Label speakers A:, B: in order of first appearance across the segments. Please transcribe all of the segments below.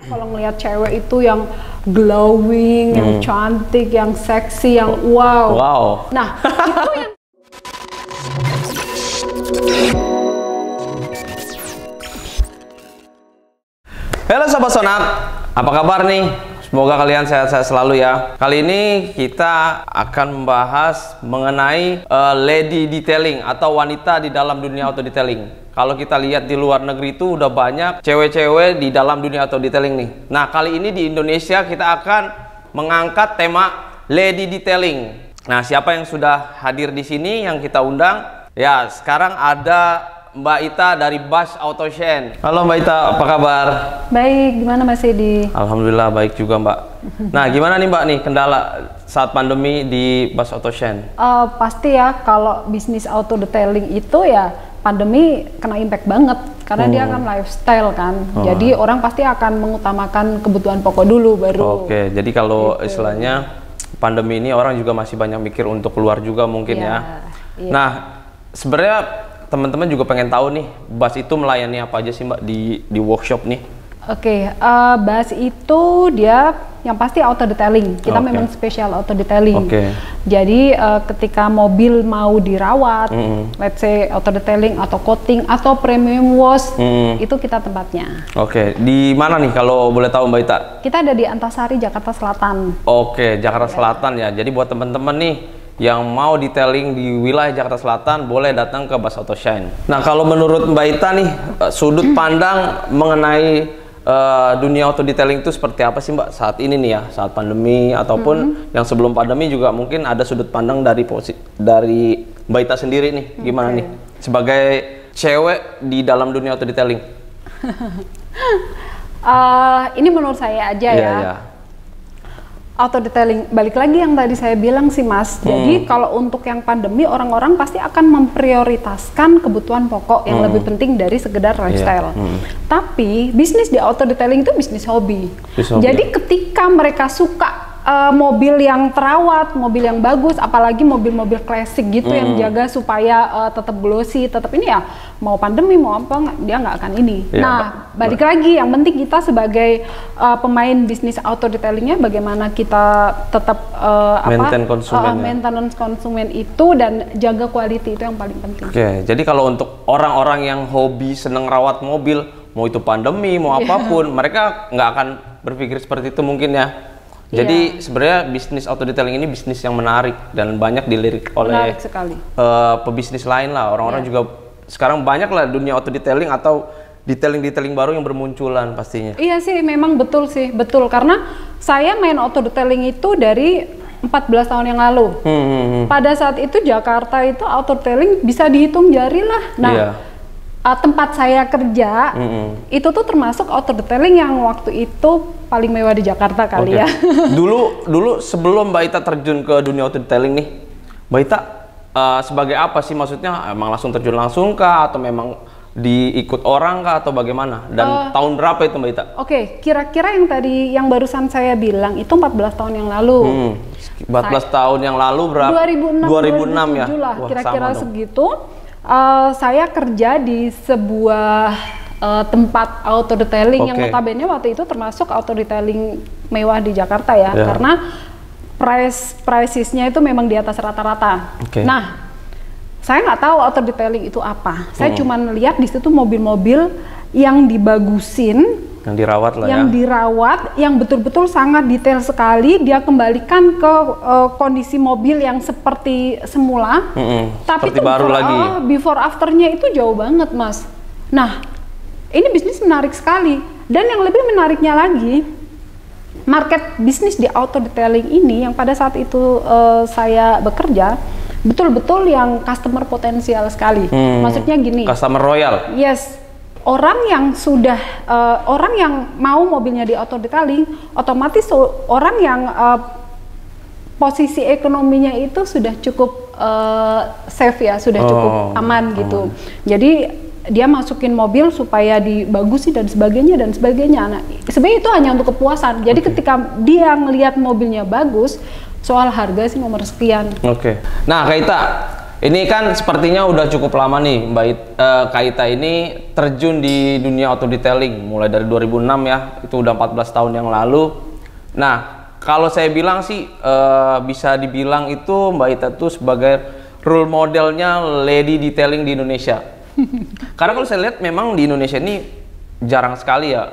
A: Kalau ngelihat cewek itu yang glowing, yang cantik, yang seksi, yang wow.
B: Wow.
A: Nah, itu yang
B: Halo Sobat Sonak, apa kabar nih? Semoga kalian sehat-sehat selalu ya. Kali ini kita akan membahas mengenai lady detailing atau wanita di dalam dunia auto detailing. Kalau kita lihat di luar negeri itu udah banyak cewek-cewek di dalam dunia auto detailing nih. Nah, kali ini di Indonesia kita akan mengangkat tema lady detailing. Nah, siapa yang sudah hadir di sini yang kita undang? Ya, sekarang ada Mbak Ita dari Bash Auto Shine. Halo Mbak Ita, apa kabar?
A: baik, gimana Mas Edi?
B: Alhamdulillah baik juga Mbak. Nah, gimana nih Mbak nih kendala saat pandemi di Bash Auto Shine?
A: Pasti ya, kalau bisnis auto detailing itu ya pandemi kena impact banget karena dia kan lifestyle kan. Jadi orang pasti akan mengutamakan kebutuhan pokok dulu baru.
B: Oke, jadi kalau istilahnya pandemi ini orang juga masih banyak mikir untuk keluar juga mungkin ya.
A: Iya.
B: Nah, sebenarnya teman-teman juga pengen tahu nih, Bash itu melayani apa aja sih Mbak di workshop nih?
A: Oke, Bash itu dia yang pasti auto detailing. Kita memang spesial auto detailing. Jadi ketika mobil mau dirawat, let's say auto detailing atau coating atau premium wash, itu kita tempatnya.
B: Oke, di mana nih kalau boleh tahu Mbak Ita?
A: Kita ada di Antasari, Jakarta Selatan.
B: Oke, Jakarta Selatan ya. Jadi buat teman-teman nih yang mau detailing di wilayah Jakarta Selatan boleh datang ke Bash Auto Shine. Nah, kalau menurut Mbak Ita nih sudut pandang mengenai dunia auto detailing itu seperti apa sih Mbak saat ini nih ya, saat pandemi ataupun yang sebelum pandemi juga mungkin ada sudut pandang dari Mbak Ita sendiri nih, gimana nih sebagai cewek di dalam dunia auto detailing?
A: Ini menurut saya aja ya. Auto detailing, balik lagi yang tadi saya bilang sih Mas. Jadi kalau untuk yang pandemi orang-orang pasti akan memprioritaskan kebutuhan pokok yang lebih penting dari sekedar lifestyle. Tapi bisnis di auto detailing itu bisnis hobi. Jadi ketika mereka suka mobil yang terawat, mobil yang bagus, apalagi mobil-mobil klasik gitu yang jaga supaya tetap glossy, tetap ini ya, mau pandemi mau apa dia nggak akan ini. Nah, balik lagi yang penting kita sebagai pemain bisnis auto detailingnya bagaimana kita tetap maintenance konsumen itu dan jaga quality itu yang paling penting. Oke,
B: jadi kalau untuk orang-orang yang hobi seneng rawat mobil, mau itu pandemi mau apapun, mereka nggak akan berpikir seperti itu mungkin ya. Jadi sebenarnya bisnis auto detailing ini bisnis yang menarik dan banyak dilirik oleh pebisnis lain lah. Orang-orang juga sekarang banyak lah dunia auto detailing atau detailing baru yang bermunculan pastinya. Iya
A: sih, memang betul sih, betul. Karena saya main auto detailing itu dari 14 tahun yang lalu. Pada saat itu Jakarta itu auto detailing bisa dihitung jari lah. Nah, tempat saya kerja itu tuh termasuk auto detailing yang waktu itu paling mewah di Jakarta kali ya.
B: Dulu sebelum Mbak Ita terjun ke dunia auto detailing nih, Mbak Ita sebagai apa sih, maksudnya emang langsung terjun langsung kah atau memang diikut orang kah atau bagaimana? Dan tahun berapa itu Mbak Ita?
A: Kira-kira yang tadi yang barusan saya bilang itu 14 tahun yang lalu.
B: 14 tahun yang lalu berapa? 2006 ya.
A: Kira-kira segitu. Saya kerja di sebuah tempat auto detailing yang notabene waktu itu termasuk auto detailing mewah di Jakarta ya, karena price-nya itu memang di atas rata-rata. Nah, saya nggak tahu auto detailing itu apa. Saya cuma lihat di situ mobil-mobil yang dibagusin,
B: yang dirawat lah
A: yang betul-betul sangat detail sekali. Dia kembalikan ke kondisi mobil yang seperti semula, tapi
B: seperti baru lagi.
A: Before afternya itu jauh banget Mas. Nah, ini bisnis menarik sekali, dan yang lebih menariknya lagi, market bisnis di auto detailing ini yang pada saat itu saya bekerja betul-betul yang customer potensial sekali. Maksudnya gini,
B: customer royal.
A: Yes, orang yang sudah orang yang mau mobilnya di auto detailing, otomatis orang yang posisi ekonominya itu sudah cukup safe ya, sudah cukup aman gitu. Jadi dia masukin mobil supaya dibagusin dan sebagainya. Nah, sebenarnya itu hanya untuk kepuasan. Jadi ketika dia ngelihat mobilnya bagus, soal harga sih nomor sekian.
B: Nah Kak Ita, Ini kan sepertinya udah cukup lama nih Kak Ita ini terjun di dunia auto detailing mulai dari 2006 ya, itu udah 14 tahun yang lalu. Nah, kalau saya bilang sih bisa dibilang itu Mbak Ita tuh sebagai role modelnya lady detailing di Indonesia. Karena kalau saya lihat memang di Indonesia ini jarang sekali ya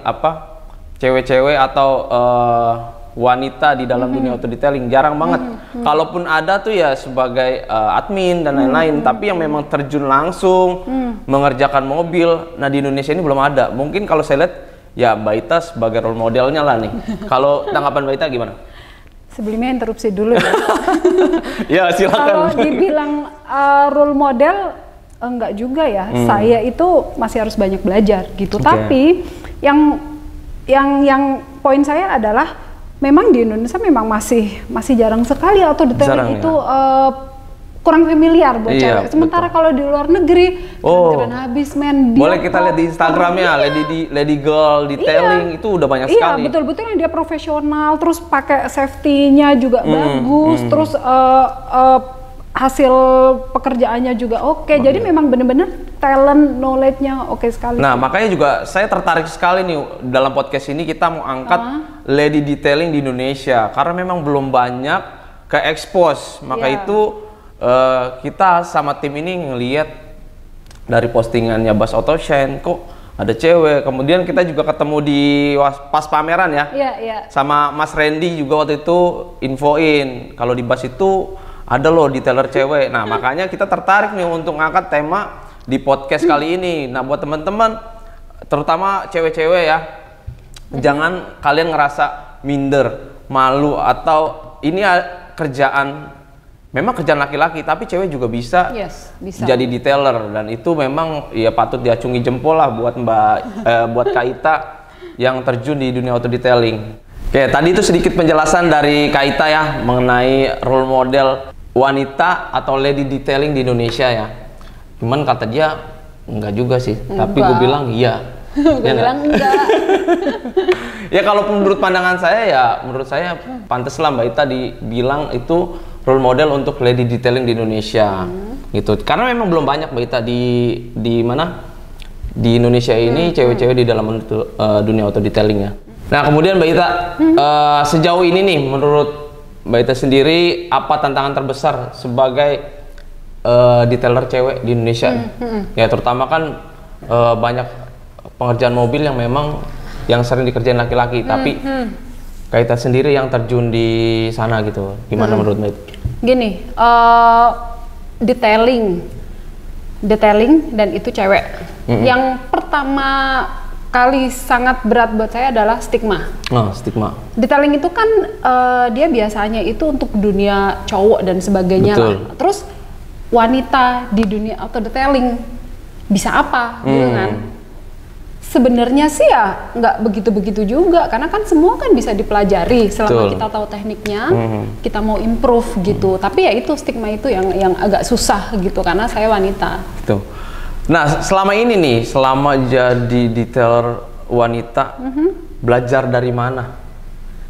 B: cewek-cewek atau wanita di dalam dunia auto detailing, jarang banget. Kalaupun ada tuh ya sebagai admin dan lain-lain, tapi yang memang terjun langsung mengerjakan mobil. Nah, di Indonesia ini belum ada. Mungkin kalau saya lihat ya Mbak Ita sebagai role modelnya lah nih. Kalau tanggapan Mbak Ita gimana?
A: Sebelumnya interupsi dulu ya.
B: Ya silakan.
A: Kalau dibilang role model enggak juga ya. Saya itu masih harus banyak belajar gitu. Tapi yang poin saya adalah memang di Indonesia memang masih jarang sekali auto detailing itu kurang familiar buat cewek. Sementara kalau di luar negeri keren habis men.
B: Boleh kita lihat di Instagramnya Lady Girl Detailing itu udah banyak sekali.
A: Iya betul-betul yang dia profesional, terus pakai safety-nya juga bagus, terus hasil pekerjaannya juga oke. Jadi memang bener-bener talent, knowledge-nya oke sekali.
B: Nah, makanya juga saya tertarik sekali nih dalam podcast ini kita mau angkat lady detailing di Indonesia karena memang belum banyak ke expose. Maka itu kita sama tim ini ngelihat dari postingannya Bas Auto Shine kok ada cewek. Kemudian kita juga ketemu di pas pameran ya. Sama Mas Randy juga waktu itu infoin kalau di Bas itu ada loh detailer cewek. Nah, makanya kita tertarik nih untuk ngangkat tema di podcast kali ini. Nah, buat teman-teman terutama cewek-cewek ya, jangan kalian ngerasa minder, malu atau ini kerjaan memang kerjaan laki-laki, tapi cewek juga bisa jadi detailer dan itu memang ya patut diacungi jempol lah buat buat Kak Ita yang terjun di dunia auto detailing. Oke, tadi itu sedikit penjelasan dari Kak Ita ya mengenai role model wanita atau lady detailing di Indonesia ya. Cuman kata dia enggak juga sih, tapi gue bilang iya.
A: Gue bilang enggak.
B: Ya kalau menurut pandangan saya ya, menurut saya pantas lah Mbak Ita dibilang itu role model untuk lady detailing di Indonesia, gitu. Karena memang belum banyak Mbak Ita di mana di Indonesia ini cewek-cewek di dalam dunia auto detailing ya. Nah kemudian Mbak Ita sejauh ini nih menurut Mbak Ita sendiri apa tantangan terbesar sebagai detailer cewek di Indonesia? Ya terutama kan banyak pengerjaan mobil yang memang yang sering dikerjain laki-laki, tapi Kak Ita sendiri yang terjun di sana gitu, gimana menurut Mbak Ita?
A: Gini, detailing dan itu cewek. Yang pertama kali sangat berat buat saya adalah stigma.
B: Stigma.
A: Detailing itu kan dia biasanya itu untuk dunia cowok dan sebagainya lah. Terus wanita di dunia auto detailing bisa apa gitu kan? Sebenarnya sih ya nggak begitu-begitu juga karena kan semua kan bisa dipelajari selama kita tahu tekniknya, kita mau improve gitu. Tapi ya itu stigma itu yang agak susah gitu karena saya wanita.
B: Tuh. Nah, selama ini nih, selama jadi detailer wanita, belajar dari mana?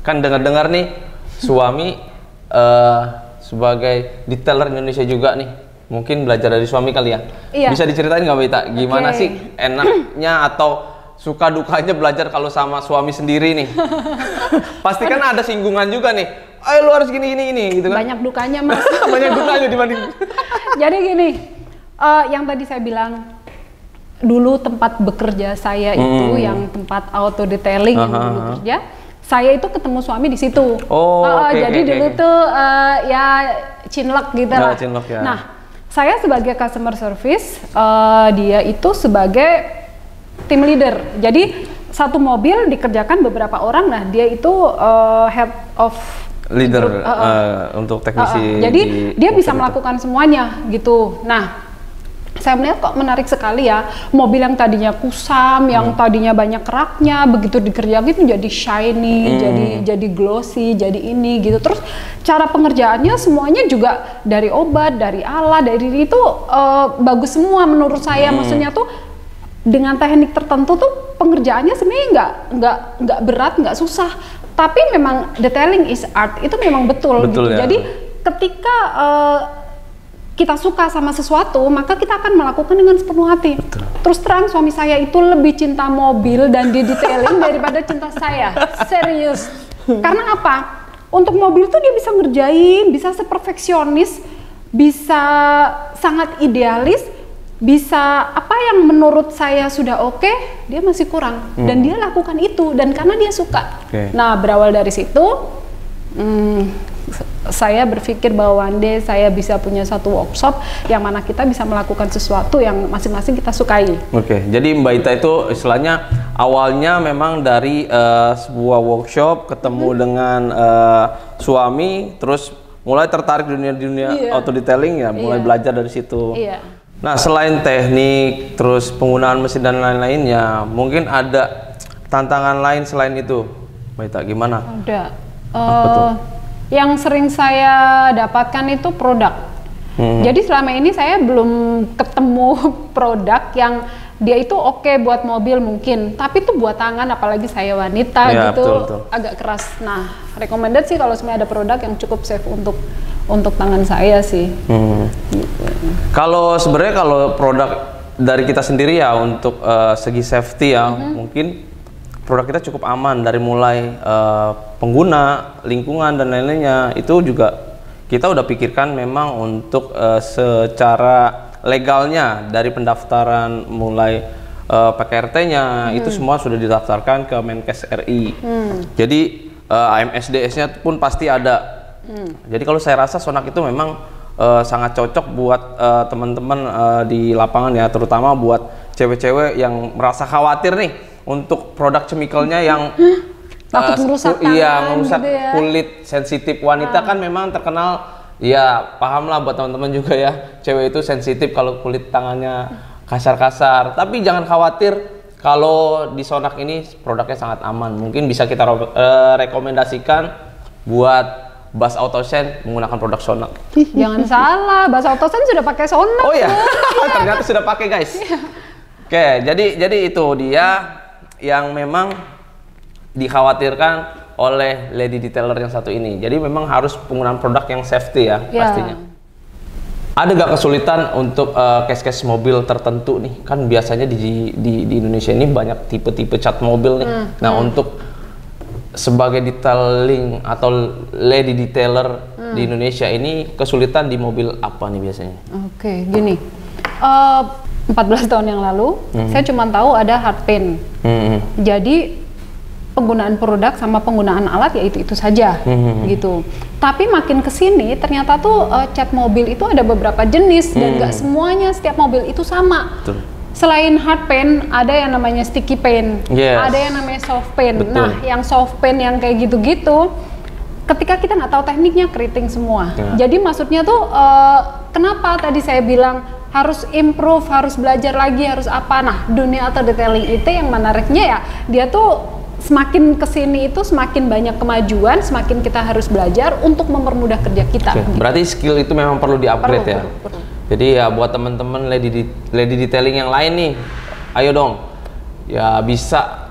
B: Kan dengar-dengar nih, suami sebagai detailer Indonesia juga nih, mungkin belajar dari suami kali ya? Iya. Bisa diceritain nggak Mbak Ita, gimana sih enaknya atau suka dukanya belajar kalau sama suami sendiri nih? Pasti kan ada singgungan juga nih, ayo lu harus gini gitu kan?
A: Banyak dukanya Mas.
B: Banyak dukanya dibanding.
A: Jadi gini, yang tadi saya bilang dulu tempat bekerja saya itu yang tempat auto detailing yang dulu kerja, saya itu ketemu suami di situ. Jadi dulu tuh ya cinlok gitu lah.
B: Ya.
A: Nah, saya sebagai customer service, dia itu sebagai team leader. Jadi satu mobil dikerjakan beberapa orang. Nah, dia itu head of
B: leader untuk teknisi.
A: Jadi dia bisa melakukan semuanya gitu. Nah, saya melihat kok menarik sekali ya, mobil yang tadinya kusam, yang tadinya banyak keraknya, begitu dikerjain itu jadi shiny, jadi glossy, jadi ini gitu. Terus cara pengerjaannya semuanya juga dari obat, dari alat, dari itu bagus semua menurut saya. Maksudnya tuh dengan teknik tertentu tuh pengerjaannya sebenarnya nggak berat, nggak susah. Tapi memang detailing is art, itu memang betul gitu.
B: Ya.
A: Jadi ketika kita suka sama sesuatu, maka kita akan melakukan dengan sepenuh hati. Betul. Terus terang suami saya itu lebih cinta mobil dan di-detailing daripada cinta saya. Serius. Karena apa? Untuk mobil tuh dia bisa ngerjain, bisa seperfeksionis, bisa sangat idealis, bisa apa yang menurut saya sudah oke, dia masih kurang. Dan dia lakukan itu, dan karena dia suka. Nah, berawal dari situ, saya berpikir bahwa one day saya bisa punya satu workshop yang mana kita bisa melakukan sesuatu yang masing-masing kita sukai.
B: Jadi Mbak Ita itu istilahnya awalnya memang dari sebuah workshop ketemu dengan suami, terus mulai tertarik dunia auto detailing ya, mulai belajar dari situ. Nah, selain teknik, terus penggunaan mesin dan lain-lainnya, mungkin ada tantangan lain selain itu, Mbak Ita, gimana?
A: Ada. Yang sering saya dapatkan itu produk. Jadi selama ini saya belum ketemu produk yang dia itu oke buat mobil mungkin, tapi itu buat tangan, apalagi saya wanita gitu, betul. Agak keras. Nah, recommended sih kalau sebenarnya ada produk yang cukup safe untuk tangan saya sih.
B: Kalau sebenarnya kalau produk dari kita sendiri ya untuk segi safety ya, mungkin produk kita cukup aman dari mulai pengguna, lingkungan dan lain-lainnya. Itu juga kita udah pikirkan memang untuk secara legalnya dari pendaftaran mulai PKRT-nya itu semua sudah didaftarkan ke Menkes RI. Jadi AMSDS-nya pun pasti ada. Jadi kalau saya rasa Sonak itu memang sangat cocok buat teman-teman di lapangan ya, terutama buat cewek-cewek yang merasa khawatir nih untuk produk chemicalnya yang
A: merusak
B: merusak
A: gitu ya.
B: kulit sensitif wanita kan memang terkenal ya, paham lah buat teman-teman juga ya, cewek itu sensitif kalau kulit tangannya kasar-kasar. Tapi jangan khawatir, kalau di Sonak ini produknya sangat aman. Mungkin bisa kita rekomendasikan buat Bas Autosen menggunakan produk Sonak.
A: Jangan salah, Bas Autosen sudah pakai Sonak.
B: Oh ya, ternyata sudah pakai guys. Oke, jadi itu dia yang memang dikhawatirkan oleh lady detailer yang satu ini. Jadi memang harus penggunaan produk yang safety ya, pastinya. Ada gak kesulitan untuk case-case mobil tertentu nih? Kan biasanya di Indonesia ini banyak tipe-tipe cat mobil nih. Nah, untuk sebagai detailing atau lady detailer di Indonesia ini kesulitan di mobil apa nih biasanya?
A: Oke, gini. 14 tahun yang lalu, saya cuma tahu ada hard paint. Jadi penggunaan produk sama penggunaan alat ya itu saja, gitu. Tapi makin kesini ternyata tuh cat mobil itu ada beberapa jenis dan nggak semuanya setiap mobil itu sama. Betul. Selain hard paint, ada yang namanya sticky paint, ada yang namanya soft paint. Betul. Nah, yang soft paint yang kayak gitu-gitu, ketika kita nggak tahu tekniknya keriting semua. Jadi maksudnya tuh kenapa tadi saya bilang harus improve, harus belajar lagi, harus apa. Nah, dunia auto detailing itu yang menariknya ya, dia tuh semakin kesini itu semakin banyak kemajuan, semakin kita harus belajar untuk mempermudah kerja kita.
B: Berarti skill itu memang perlu di-upgrade ya? Perlu. Jadi ya buat teman-teman lady detailing yang lain nih, ayo dong, ya bisa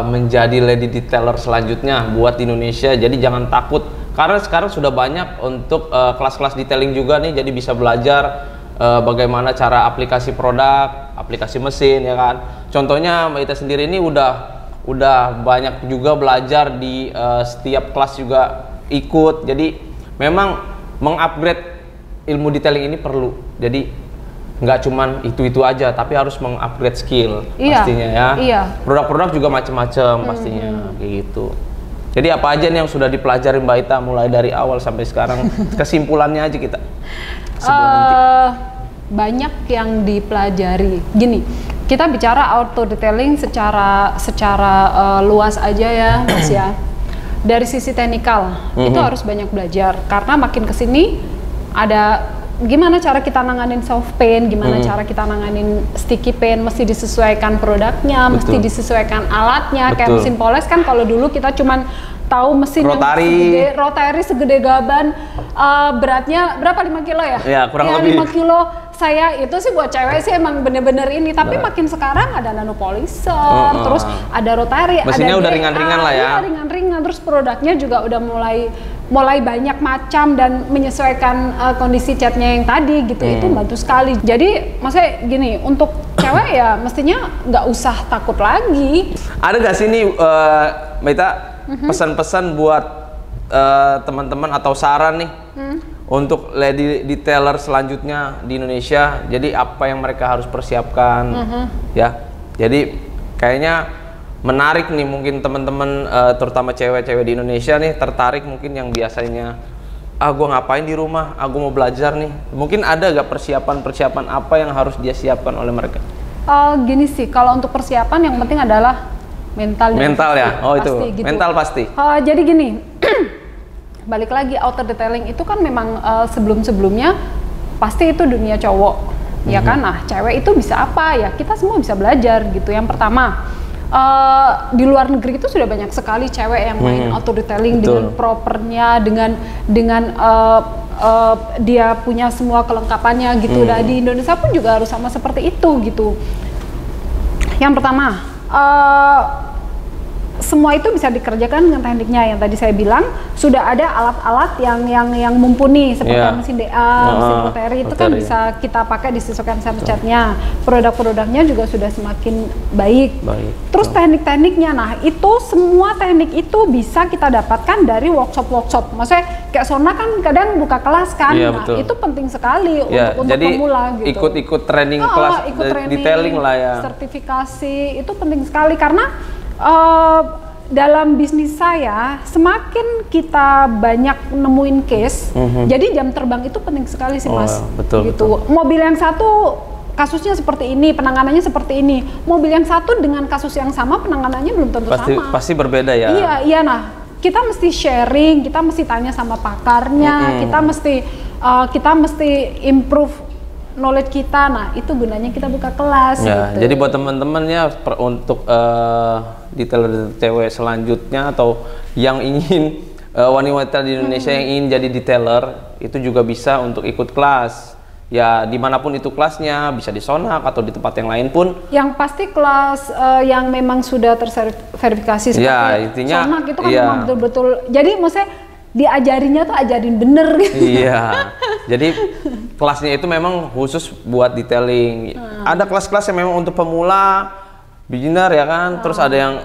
B: menjadi lady detailer selanjutnya buat Indonesia. Jadi jangan takut, karena sekarang sudah banyak untuk kelas-kelas detailing juga nih, jadi bisa belajar bagaimana cara aplikasi produk, aplikasi mesin ya kan. Contohnya Mbak Ita sendiri ini udah banyak juga belajar di setiap kelas juga ikut. Jadi memang mengupgrade ilmu detailing ini perlu. Jadi nggak cuman itu aja, tapi harus mengupgrade skill pastinya ya. Produk-produk juga macam-macam pastinya kayak gitu. Jadi apa aja nih yang sudah dipelajari Mbak Ita mulai dari awal sampai sekarang? Kesimpulannya aja kita.
A: Banyak yang dipelajari. Gini, kita bicara auto detailing secara luas aja ya, Mas ya. Dari sisi teknikal itu harus banyak belajar, karena makin kesini ada gimana cara kita nanganin soft paint, gimana cara kita nanganin sticky paint, mesti disesuaikan produknya, mesti disesuaikan alatnya. Kayak mesin poles kan kalau dulu kita cuman tahu mesin yang rotary segede gaban, beratnya berapa, 5 kilo ya?
B: Ya, kurang lebih
A: 5 kilo saya itu sih buat cewek sih emang bener-bener ini, tapi makin sekarang ada nanopolymer, terus ada rotary,
B: mesinnya
A: ada
B: udah ringan-ringan lah ya.
A: Ringan-ringan, terus produknya juga udah mulai banyak macam dan menyesuaikan kondisi catnya yang tadi gitu. Itu bantu sekali. Jadi maksudnya gini, untuk cewek ya mestinya nggak usah takut lagi.
B: Ada nggak sih nih Mbak Ita pesan-pesan buat teman-teman atau saran nih untuk lady detailer selanjutnya di Indonesia? Jadi apa yang mereka harus persiapkan ya? Jadi kayaknya menarik nih, mungkin teman-teman terutama cewek-cewek di Indonesia nih tertarik, mungkin yang biasanya gue ngapain di rumah, gue mau belajar nih, mungkin ada gak persiapan apa yang harus dia siapkan oleh mereka?
A: Gini sih, kalau untuk persiapan yang penting adalah mental
B: ya, itu
A: pasti, gitu.
B: mental pasti.
A: Jadi gini, balik lagi outer detailing itu kan memang sebelum-sebelumnya pasti itu dunia cowok, ya kan? Nah, cewek itu bisa apa ya? Kita semua bisa belajar gitu. Yang pertama, di luar negeri itu sudah banyak sekali cewek yang main auto detailing dengan propernya, dengan dia punya semua kelengkapannya gitu. Nah, di Indonesia pun juga harus sama seperti itu gitu. Yang pertama, semua itu bisa dikerjakan dengan tekniknya yang tadi saya bilang. Sudah ada alat-alat yang mumpuni seperti mesin DA, mesin rotary, itu kan bisa kita pakai disesuaikan sama catnya. Produk-produknya juga sudah semakin baik. Terus teknik-tekniknya, nah itu semua teknik itu bisa kita dapatkan dari workshop-workshop. Maksudnya kayak Sona kan kadang buka kelas kan, nah itu penting sekali untuk
B: jadi
A: pemula gitu.
B: Ikut training kelas,
A: ikut training,
B: detailing lah ya.
A: Sertifikasi itu penting sekali karena dalam bisnis saya semakin kita banyak nemuin case, jadi jam terbang itu penting sekali sih Mas.
B: Betul.
A: Mobil yang satu kasusnya seperti ini, penanganannya seperti ini. Mobil yang satu dengan kasus yang sama, penanganannya belum tentu sama.
B: Pasti berbeda ya.
A: Iya. Nah, kita mesti sharing, kita mesti tanya sama pakarnya, kita mesti improve knowledge kita. Nah, itu gunanya kita buka kelas gitu.
B: Jadi buat teman-teman ya, untuk detailer cewek selanjutnya atau yang ingin wanita di Indonesia yang ingin jadi detailer, itu juga bisa untuk ikut kelas. Ya, dimanapun itu kelasnya, bisa di Sonak atau di tempat yang lain pun. Yang
A: pasti kelas yang memang sudah terverifikasi seperti
B: intinya,
A: Sonak itu kan memang betul-betul. Jadi maksudnya diajarinya tuh ajarin bener gitu.
B: Iya. Jadi kelasnya itu memang khusus buat detailing. Ada kelas-kelas yang memang untuk pemula, beginner ya kan. Terus ada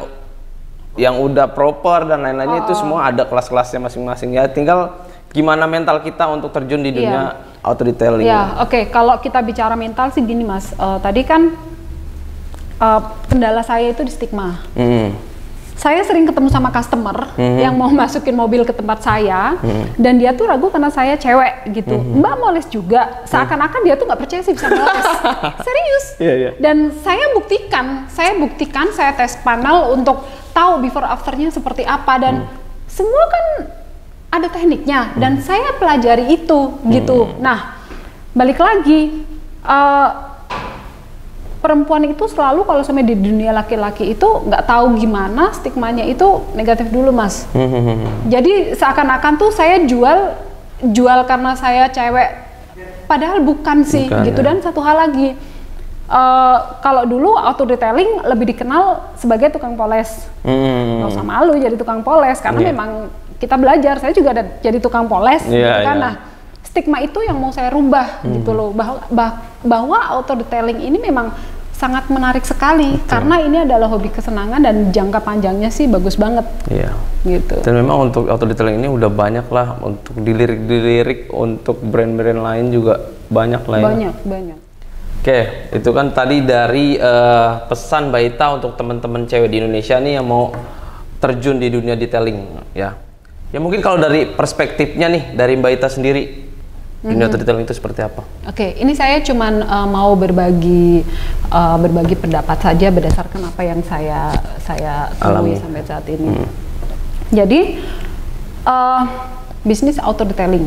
B: yang udah proper dan lain-lainnya, itu semua ada kelas-kelasnya masing-masing ya. Tinggal gimana mental kita untuk terjun di dunia auto detailing.
A: Oke. Kalau kita bicara mental sih gini Mas. Tadi kan kendala saya itu di stigma. Saya sering ketemu sama customer yang mau masukin mobil ke tempat saya, dan dia tuh ragu karena saya cewek gitu. Mbak mau les juga, seakan-akan dia tuh nggak percaya sih bisa ngeles. Serius. Dan saya buktikan, saya tes panel untuk tahu before afternya seperti apa, dan semua kan ada tekniknya, dan saya pelajari itu gitu. Nah, balik lagi. Perempuan itu selalu kalau sampai di dunia laki-laki itu nggak tahu gimana stigmanya itu negatif dulu Mas. Jadi seakan-akan tuh saya jual karena saya cewek, padahal bukan sih gitu. Dan satu hal lagi, kalau dulu auto detailing lebih dikenal sebagai tukang poles. Nggak usah malu jadi tukang poles karena memang kita belajar. Saya juga ada jadi tukang poles gitu kan. Nah, stigma itu yang mau saya rubah gitu loh, bahwa auto detailing ini memang sangat menarik sekali. Karena ini adalah hobi kesenangan dan jangka panjangnya sih bagus banget. Gitu. Dan
B: memang untuk auto detailing ini udah banyak lah, untuk dilirik untuk brand-brand lain juga banyak lah ya. Banyak. Oke, itu kan tadi dari pesan Mbak Ita untuk teman-teman cewek di Indonesia nih yang mau terjun di dunia detailing ya. Ya mungkin kalau dari perspektifnya nih dari Mbak Ita sendiri, dunia detailing itu seperti apa? Oke,
A: ini saya cuman mau berbagi pendapat saja berdasarkan apa yang saya temui sampai saat ini. Jadi bisnis auto detailing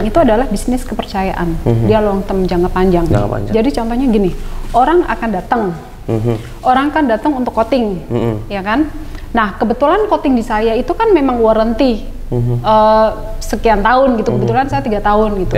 A: itu adalah bisnis kepercayaan. Dia long term, jangka panjang. Jadi contohnya gini, orang akan datang untuk coating, ya kan? Nah, kebetulan coating di saya itu kan memang warranty sekian tahun gitu. Kebetulan saya 3 tahun gitu.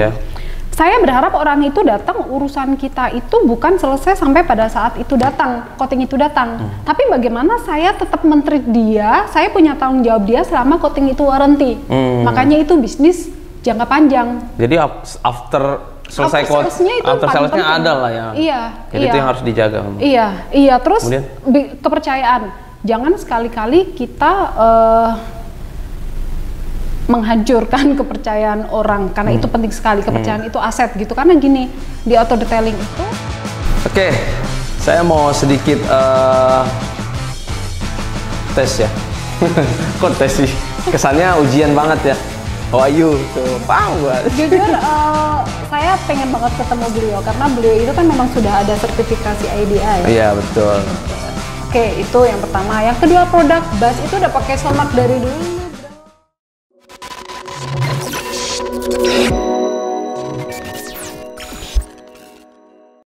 A: saya berharap orang itu datang, urusan kita itu bukan selesai sampai pada saat itu datang, coating itu datang. Tapi bagaimana saya tetap men-treat dia, saya punya tanggung jawab dia selama coating itu warranty. Makanya itu bisnis jangka panjang.
B: Jadi after selesai after salesnya ada lah ya.
A: Iya.
B: Jadi itu yang harus dijaga.
A: Iya. Terus kepercayaan. Jangan sekali-kali kita menghancurkan kepercayaan orang, karena itu penting sekali. Kepercayaan itu aset gitu, karena gini, di auto detailing itu.
B: Oke, saya mau sedikit tes ya. Kok tes sih? Kesannya ujian banget ya. Oh ayu, tuh paham banget.
A: Jujur, saya pengen banget ketemu beliau, karena beliau itu kan memang sudah ada sertifikasi IDA ya.
B: Iya betul.
A: Oke, itu yang pertama. Yang kedua, produk Bas itu udah pakai Somak dari dulu.